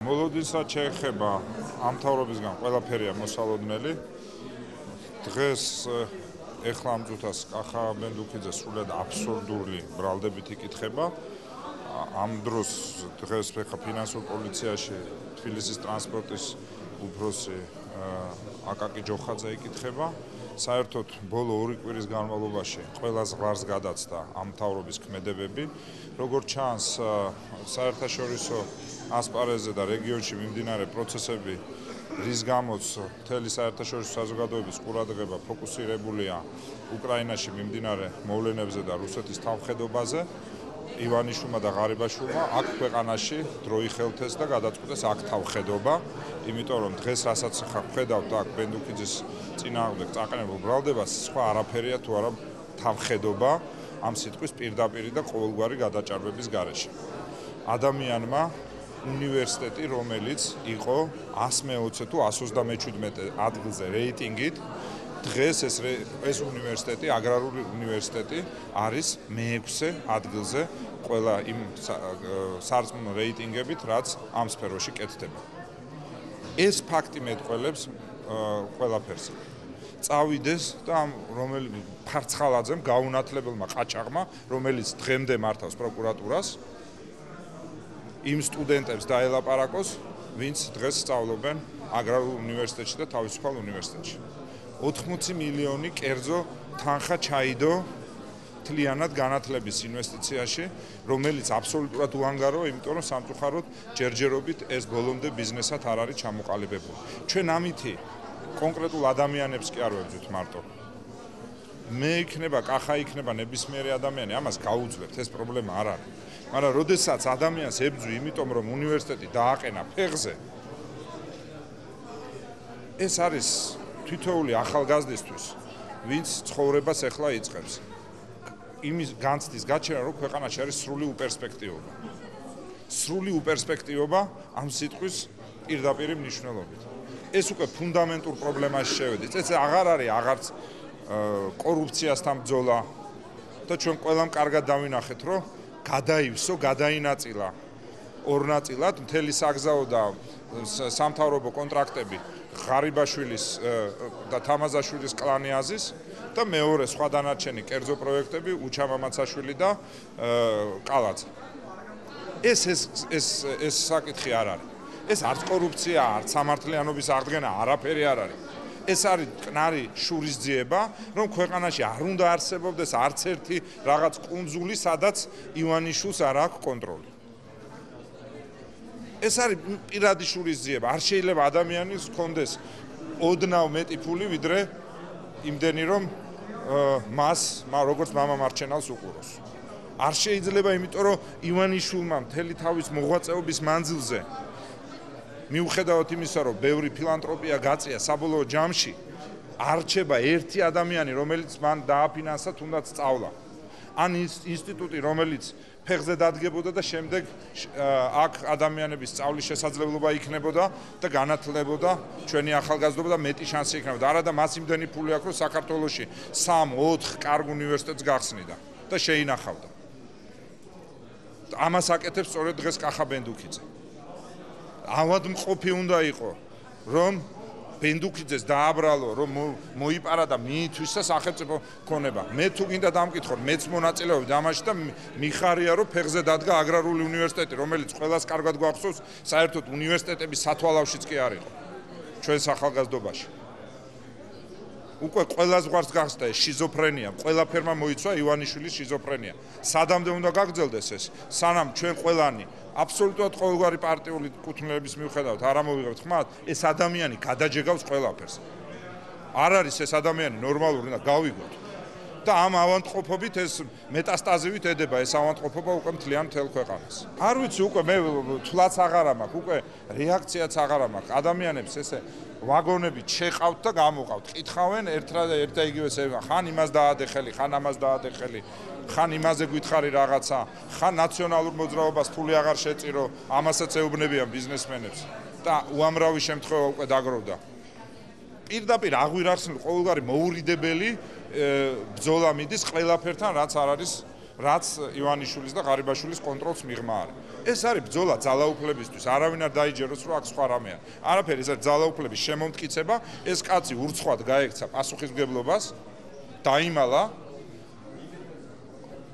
მოლოდინსაც შეეხება ამ მთავრობისგან ყველაფერია მოსალოდნელი. დღეს ეხლა ამ წუთას კახა ბენდუქიძე სრულად აბსურდული ბრალდებით იკითხება. ამ დროს დღეს ხა ფინანსურ პოლიციაში თბილისის ტრანსპორტის უფროსი აკაკი ჯოხაძე იკითხება. საერთოდ ბოლო 2 კვირის განმავლობაში ყველა ზღვარს გადაცდა ამ მთავრობის ქმედებები. როგორც ჩანს, საერთაშორისო ასპარეზზე და რეგიონში მიმდინარე პროცესები, რის გამოც მთელი საერთაშორისო საზოგადოების ყურადღება ფოკუსირებულია უკრაინაში მიმდინარე მოვლენებზე და რუსეთის თავმხედობაზე. ივანიშვილმა და ღარიბაშვილმა აქ ქვეყანაში დრო იხელთეს და გადაწყვიტეს აქ თავმხედობა, იმიტომ რომ დღეს რასაც ხარ ხედავთ აქ ბენდუქიძის წინააღმდეგ წაყენებულ ბრალდებას, სხვა არაფერია თუ არა თავმხედობა ამ სიტყვის პირდაპირი და ყოველგვარი გადაჭარბების გარეშე. ადამიანმა უნივერსიტეტი, რომელიც იყო 120 თუ 127 ადგილზე რეიტინგით, დღეს ეს უნივერსიტეტი, აგრარული უნივერსიტეტი არის მე-6 ადგილზე ყველა იმ სარწმუნო რეიტინგებით, რაც ამ სფეროში კეთდება. ეს ფაქტი მეტყველებს ყველაფერს. წავიდეს და ამ რომელი ფარცხალაძემ, გაუნათლებელმა ყაჭაღმა, რომელიც დღემდე მართავს პროკურატურას, იმ სტუდენტებს დაელაპარაკოს, ვინც დღეს სწავლობენ აგრარულ უნივერსიტეტში და თავისუფალ უნივერსიტეტში. 80 მილიონი კერძო თანხა ჩაიდო მთლიანად განათლების ინვესტიციაში, რომელიც აბსოლუტურად უანგაროა, იმიტომ რომ სამწუხაროდ ჯერჯერობით ეს ბოლომდე ბიზნესად არ არის ჩამოყალიბებული. ჩვენ ამითი კონკრეტულ ადამიანებს კი არ ვებძვით მარტო. მე იქნება, კახა იქნება ნებისმიერი ადამიანი, ამას გაუძლებთ, ეს პრობლემა არ არის. მაგრამ როდესაც ადამიანს ებძვი, იმიტომ რომ უნივერსიტეტი დააყენა ფეხზე, ეს არის თითოეული ახალგაზრდისთვის, ვინც ცხოვრებას ეხლა იწყებს. იმის განცდის გაჩერება, რომ ქვეყანაში არის სრული უპერსპექტივობა. სრული უპერსპექტივობა ამ სიტყვის პირდაპირი მნიშვნელობით. ეს უკვე ფუნდამენტურ პრობლემაში შევედის. ეს აღარ არის აღარც კორუფციასთან ბრძოლა და ჩვენ ყველამ კარგად დავინახეთ, რომ გადაივსო, გადაინაწილა ორ ნაწილად მთელი საგზაო და სამთავრობო კონტრაქტები ღარიბაშვილის და თამაზაშვილის კლანი აზის და მეორე სხვა დანარჩენი კერძო პროექტები უჩამამაცაშვილი და კალაძე. ეს საკითხი არ არის. ეს არც კორუფცია, არც სამართლიანობის აღდგენა, არაფერი არ არის. ეს არის მტკნარი შურისძიება, რომ ქვეყანაში არ უნდა არსებობდეს არც ერთი რაღაც კუნძული, სადაც ივანიშვილს არ აქვს კონტროლი. ეს არის პირადი შურისძიება. არ შეიძლება ადამიანის ჰქონდეს ოდნავ მეტი ფული, ვიდრე იმდენი, რომ მას როგორც მამა მარჩენალს უყუროს. არ შეიძლება, იმიტომ რომ ივანიშვილმა მთელი თავის მოღვაწეობის მანძილზე, მიუხედავად იმისა, რომ ბევრი ფილანთროპია გაწია საბოლოო ჯამში, არ რჩება ერთი ადამიანი, რომელიც მან დააფინანსა თუნდაც სწავლა. ან ინსტიტუტი, რომელიც ფეხზე დადგებოდა და შემდეგ აქ ადამიანების სწავლის შესაძლებლობა იქნებოდა და განათლებოდა ჩვენი ახალგაზრდობა და მეტი შანსი იქნებოდა. არა და მას იმდენი ფული აქვს, რომ საქართველოში 3-4 კარგ უნივერსიტეტს გახსნიდა და შეინახავდა. ამას აკეთებს სწორედ დღეს კახა ბენდუქიძე. ავადმყოფი უნდა იყო, რომ ბენდუქიძეს დააბრალო, რომ მოიპარა და მიითვისა სახელმწიფო ქონება. მე თუ გინდა დამკითხოთ, მეც მონაწილეობდი ამაში და მიხარია, რომ ფეხზე დადგა აგრარული უნივერსიტეტი, რომელიც ყველას კარგად გვახსოვს, საერთოდ უნივერსიტეტების სათვალავშიც კი არ იყო ჩვენს ახალგაზრდობაში. უკვე ყველა ზღვარს გახსდა ეს შიზოფრენია, ყველაფერმა მოიცვა ივანიშვილის შიზოფრენია. სადამდე უნდა გაგრძელდეს ეს, სანამ ჩვენ ყველანი აბსოლუტურად ყოველგვარი პარტიული კუთვნილების მიუხედავად არ ამოვიღებთ ხმად, ეს ადამიანი გადაჯეგავს ყველაფერს. არ არის ეს ადამიანი ნორმალური და გავიგოთ. და ამ ავადმყოფობით ეს მეტასტაზივით ედება ეს ავადმყოფობა უკვე მთელ ქვეყანას. არ ვიცი, უკვე მე თვლაც აღარა მაქვს, უკვე რეაქციაც აღარა მაქვს. ადამიანებს ესე ვაგონებით შეყავთ და გამოყავთ. ყითხავენ ერთ და იგივეს, ხან იმას დაადეხელი, ხან ამას დაადეხელი, ხან იმაზე გითხარი რაღაცა, ხან ნაციონალურ მოძრაობას ფული აღარ შეწირო, ამასაც ეუბნებიან ბიზნესმენებს და უამრავი შემთხვევა უკვე დაგროვდა. პირდაპირ აღვირახსნილ ყოველგვარი მოურიდებელი ბრძოლა მიდის ყველაფერთან, რაც არ არის, რაც ივანიშვილის და ღარიბაშვილის კონტროლს მიღმა არის. ეს არის ბრძოლა ძალაუფლებისთვის. არავინ არ დაიჯეროს, რომ აქ სხვა რამეა. არაფერი, ეს არის ძალაუფლების შემომტკიცება. ეს კაცი ურცხვად გაექცა პასუხისმგებლობას, დაიმალა.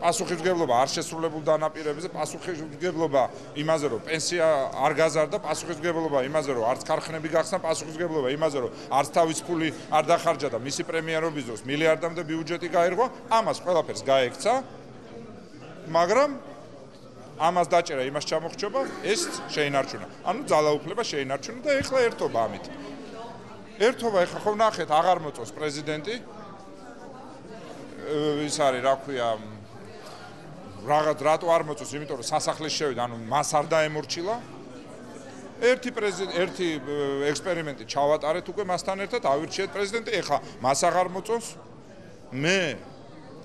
პასუხისმგებლობა არ შესრულებულ დანაპირებზე, პასუხისმგებლობა იმაზე, რომ პენსია არ გაზარდა, პასუხისმგებლობა იმაზე, რომ არც ქარხნები გახსნა, პასუხისმგებლობა იმაზე, რომ არც თავის ფული არ დახარჯა და მისი პრემიერობის დროს მილიარდამდე ბიუჯეტი გაირღვა, ამას ყველაფერს გაექცა, მაგრამ ამას დაჭერა, იმას ჩამოხრჩობა, ეს შეინარჩუნა. ანუ ძალაუფლება შეინარჩუნა და ეხლა ერთობა ამით. ერთობა ეხლა ხო ნახეთ, აღარ მოწონს პრეზიდენტი. ის არის, რა ქვია, რაღაც რატო არ მოწონს, იმიტომ რომ სასახლეს შევიდა, ანუ მას არ დაემორჩილა. ერთი ექსპერიმენტი ჩავატარეთ უკვე მასთან ერთად, ავირჩიეთ პრეზიდენტი, ეხლა მას აღარ მოწონს. მე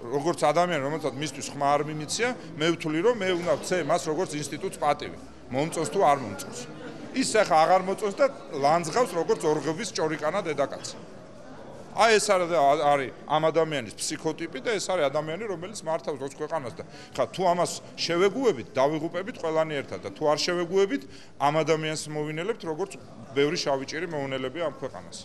როგორც ადამიანი, რომელსაც მისთვის ხმა არ მიმიცია, მე ვთვლი, რომ მე უნდა ვცე მას როგორც ინსტიტუტს პატივი. მომწონს თუ არ მომწონს. ის ახლა აღარ მოწონს და ლანძღავს როგორც ორღების ჭორიკანა დედაკაცი. აი ეს არის ამ ადამიანის ფსიქოტიპი და ეს არის ადამიანი, რომელიც მართავს როგორც ქვეყანას და ხა თუ ამას შევეგუებით, დავიღუპებით ყველანი ერთად და თუ არ შევეგუებით, ამ ადამიანს მოვინელებთ როგორც ბევრი შავი ჭირი მოუნელებია ამ ქვეყანას.